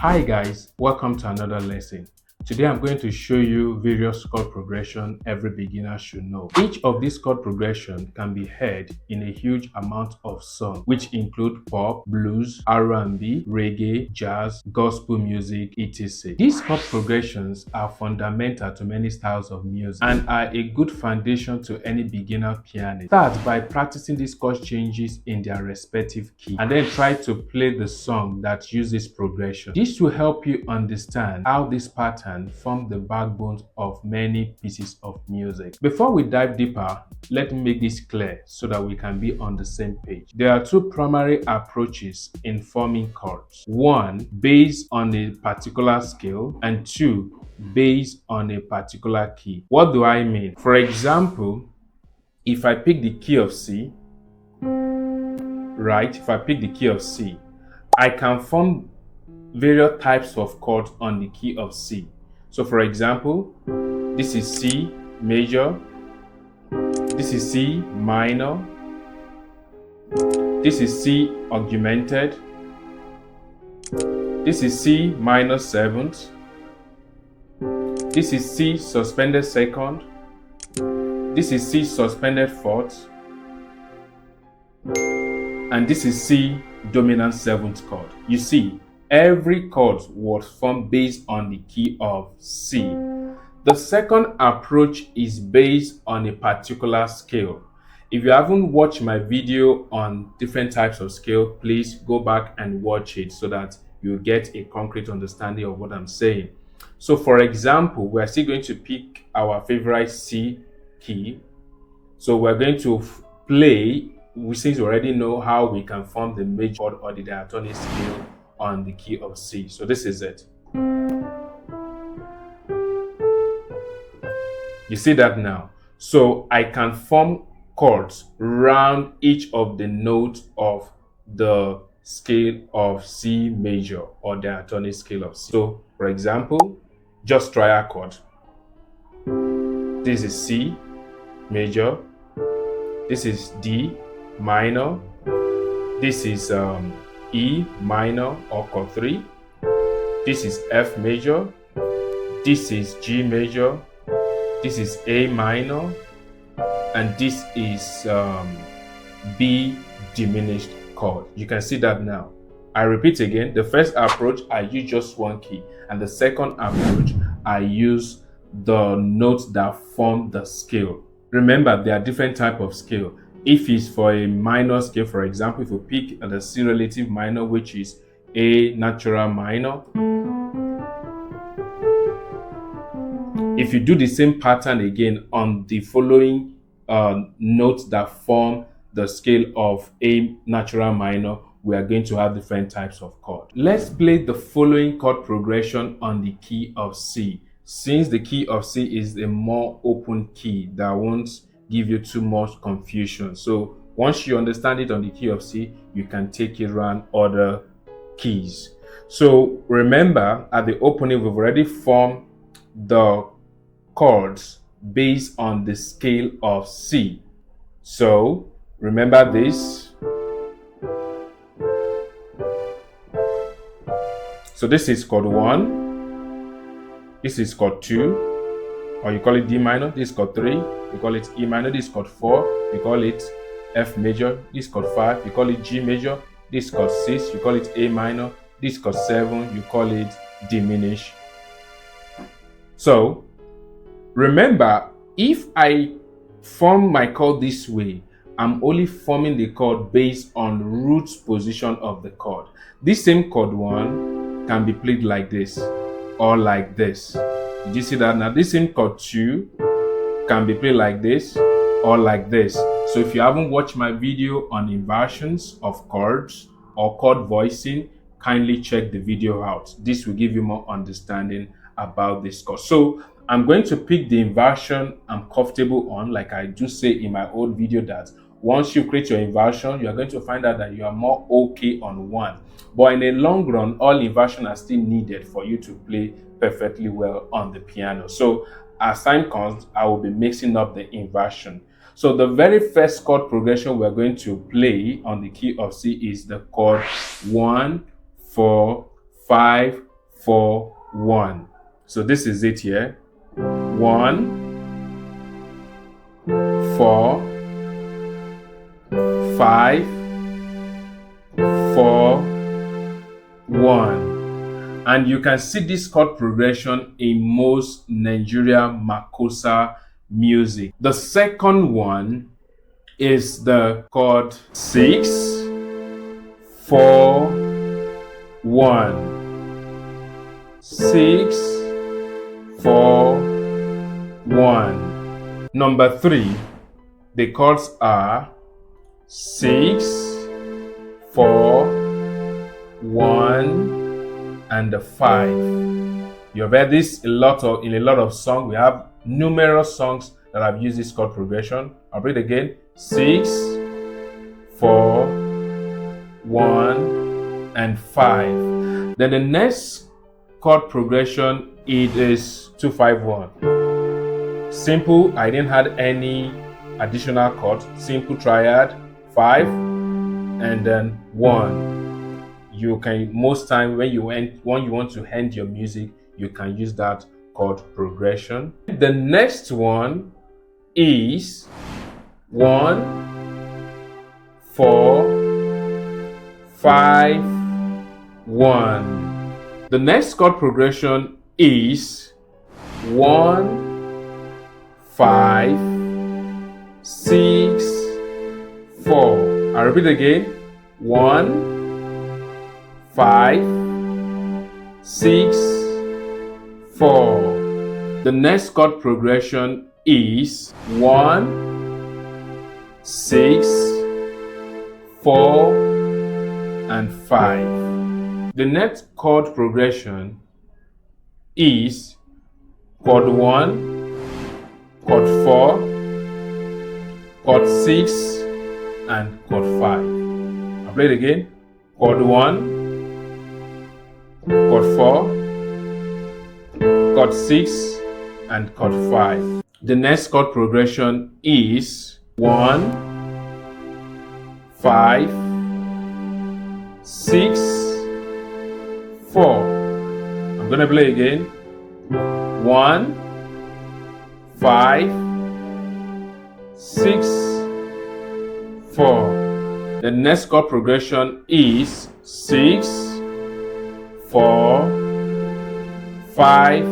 Hi guys, welcome to another lesson. Today I'm going to show you various chord progression every beginner should know. Each of these chord progression can be heard in a huge amount of songs, which include pop, blues, R&B, reggae, jazz, gospel music, etc. These chord progressions are fundamental to many styles of music and are a good foundation to any beginner pianist. Start by practicing these chord changes in their respective key and then try to play the song that uses progression. This will help you understand how this pattern forms the backbone of many pieces of music. Before we dive deeper, let me make this clear so that we can be on the same page. There are two primary approaches in forming chords. One, based on a particular scale, and two, based on a particular key. What do I mean? For example, if I pick the key of C, right? If I pick the key of C, I can form various types of chords on the key of C. So for example, this is C major, this is C minor, this is C augmented, this is C minor seventh, this is C suspended second, this is C suspended fourth, and this is C dominant seventh chord. You see, every chord was formed based on the key of C. The second approach is based on a particular scale. If you haven't watched my video on different types of scale, please go back and watch it so that you get a concrete understanding of what I'm saying. So for example, we're still going to pick our favorite C key. So we're going to play, since we already know how we can form the major chord or the diatonic scale on the key of C. So this is it. You see that now? So I can form chords around each of the notes of the scale of C major or diatonic scale of C. So for example, just try a chord. This is C major, this is D minor, this is E minor or chord 3, this is F major, this is G major, this is A minor, and this is B diminished chord. You can see that now. I repeat again, the first approach I use just one key, and the second approach I use the notes that form the scale. Remember, there are different types of scale. If it's for a minor scale, for example, if you pick the C relative minor, which is A natural minor, if you do the same pattern again on the following notes that form the scale of A natural minor, we are going to have different types of chord. Let's play the following chord progression on the key of C. Since the key of C is a more open key that won't give you too much confusion. So once you understand it on the key of C, you can take it around other keys. So remember, at the opening, we've already formed the chords based on the scale of C. So remember this. So this is chord 1, this is chord 2, or you call it D minor, this is chord 3, you call it E minor, this is chord 4, you call it F major, this is chord 5, you call it G major, this is chord 6, you call it A minor, this is chord 7, you call it diminished. So remember, if I form my chord this way, I'm only forming the chord based on root position of the chord. This same chord 1 can be played like this or like this. Did you see that? Now this same chord 2 can be played like this or like this. So if you haven't watched my video on inversions of chords or chord voicing, kindly check the video out. This will give you more understanding about this chord. So I'm going to pick the inversion I'm comfortable on, like I do say in my old video that once you create your inversion, you are going to find out that you are more okay on one. But in the long run, all inversion are still needed for you to play perfectly well on the piano. So as time comes, I will be mixing up the inversion. So the very first chord progression we're going to play on the key of C is the chord 1, 4, 5, 4, 1. So this is it here. 1, 4, 5, 4, 1. And you can see this chord progression in most Nigerian Makossa music. The second one is the chord 6, 4, 1. 6, 4, 1. Number 3, the chords are 6, 4, 1, and 5. You have heard this in a lot of songs. We have numerous songs that have used this chord progression. I'll read again. 6, 4, 1, and 5. Then the next chord progression, it is 2, 5, 1. Simple. I didn't add any additional chord. Simple triad, 5, and then 1. You can, most time when you want to end your music, you can use that chord progression. The next one is 1, 4, 5, 1. The next chord progression is 1, 5, 6, 4. I repeat again. 1, 5, 6, 4. The next chord progression is 1, 6, 4, and 5. The next chord progression is chord 1, chord 4, chord 6, and chord 5. I'll play it again. Chord 1, chord 4, chord 6, and chord 5. The next chord progression is 1, 5, 6, 4. I'm gonna play again. 1, 5, 6, 4. The next chord progression is 6, 4, 5,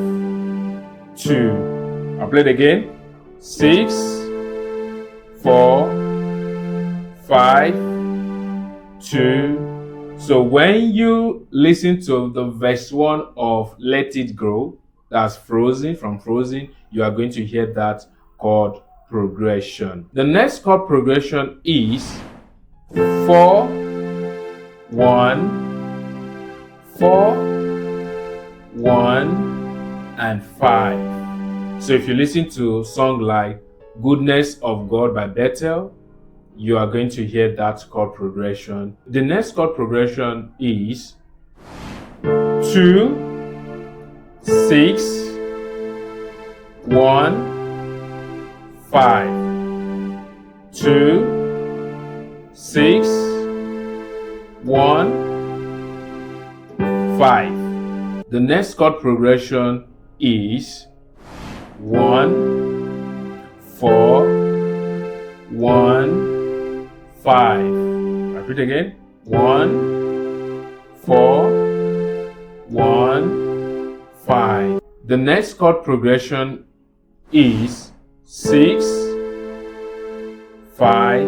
2. I'll play it again. 6, 4, 5, 2. So when you listen to the verse 1 of Let It Grow, that's Frozen, from Frozen, you are going to hear that chord progression. The next chord progression is 4, 1, 4, 1, and 5. So if you listen to a song like Goodness of God by Bethel, you are going to hear that chord progression. The next chord progression is 2, 6, 1, 5. 2, 6, 1, 5. The next chord progression is 1, 4, 1, 5. Repeat again. 1, 4, 1, 5. The next chord progression is 6, 5,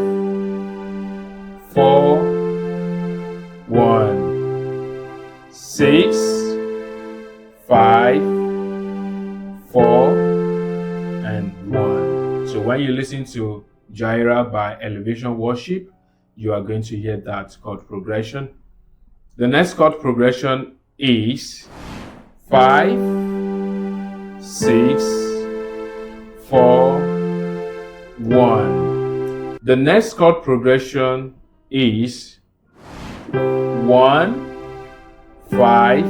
4, 1. 6, 5, 4, and 1. So when you listen to Jaira by Elevation Worship, you are going to hear that chord progression. The next chord progression is 5, 6, 4, 1. The next chord progression is 1, 5,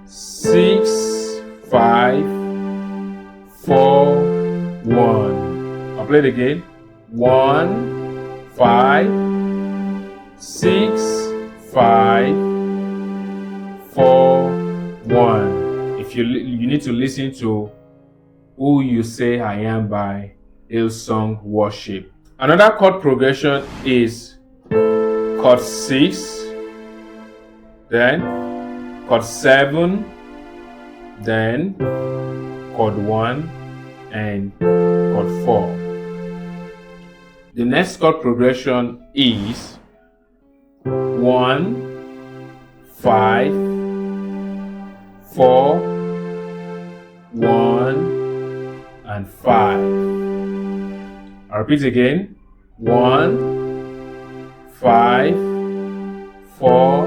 6, 5, 4, 1. I'll play it again. 1, 5, 6, 5, 4, 1. If you need to listen to Who You Say I Am by Hillsong Worship. Another chord progression is chord 6, then chord 7, then chord 1, and chord 4. The next chord progression is 1, 5, 4, 1, and 5. I'll repeat again. 1, 5, 4,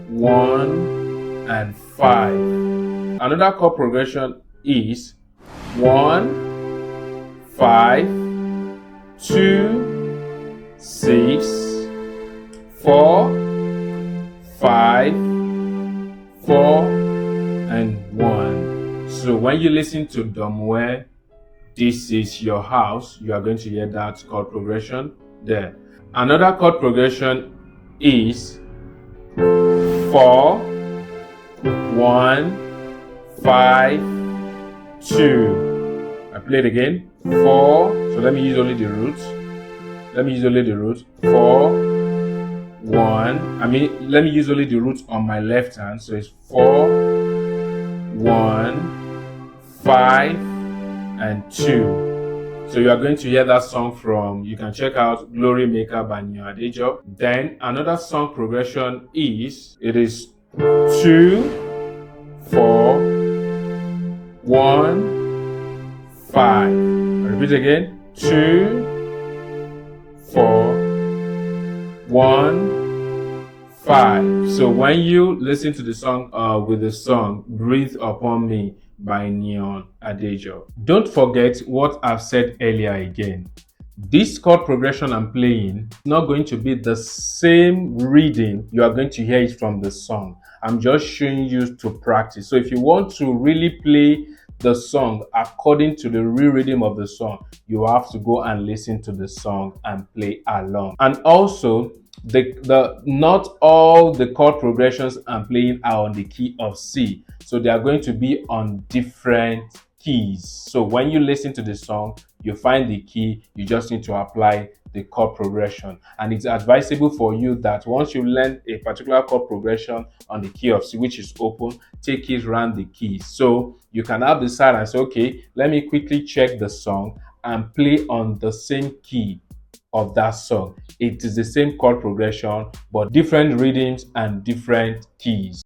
1, and 5. Another chord progression is 1, 5, 2, 6, 4, 5, 4, and 1. So when you listen to Domwe, This Is Your House, you are going to hear that chord progression there. Another chord progression is 4, 1, 5, 2. I play it again. 4. So let me use only the roots. 4, 1. Let me use only the roots on my left hand. So it's 4, 1, 5, and 2. So you are going to hear that song from, you can check out Glory Maker by Neo Adejo. Then another song progression is, it is 2, 4, 1, 5. I repeat again. 2, 4, 1, 5. So when you listen to the song with the song Breathe Upon Me by Neo Adejo, don't forget what I've said earlier again. This chord progression I'm playing is not going to be the same reading you are going to hear it from the song. I'm just showing you to practice. So if you want to really play the song according to the real rhythm of the song, you have to go and listen to the song and play along. And also, not all the chord progressions I'm playing are on the key of C. So they are going to be on different keys. So when you listen to the song, you find the key, you just need to apply the chord progression. And it's advisable for you that once you learn a particular chord progression on the key of C, which is open, take it around the keys. So you can have the side and say, okay, let me quickly check the song and play on the same key of that song. It is the same chord progression, but different rhythms and different keys.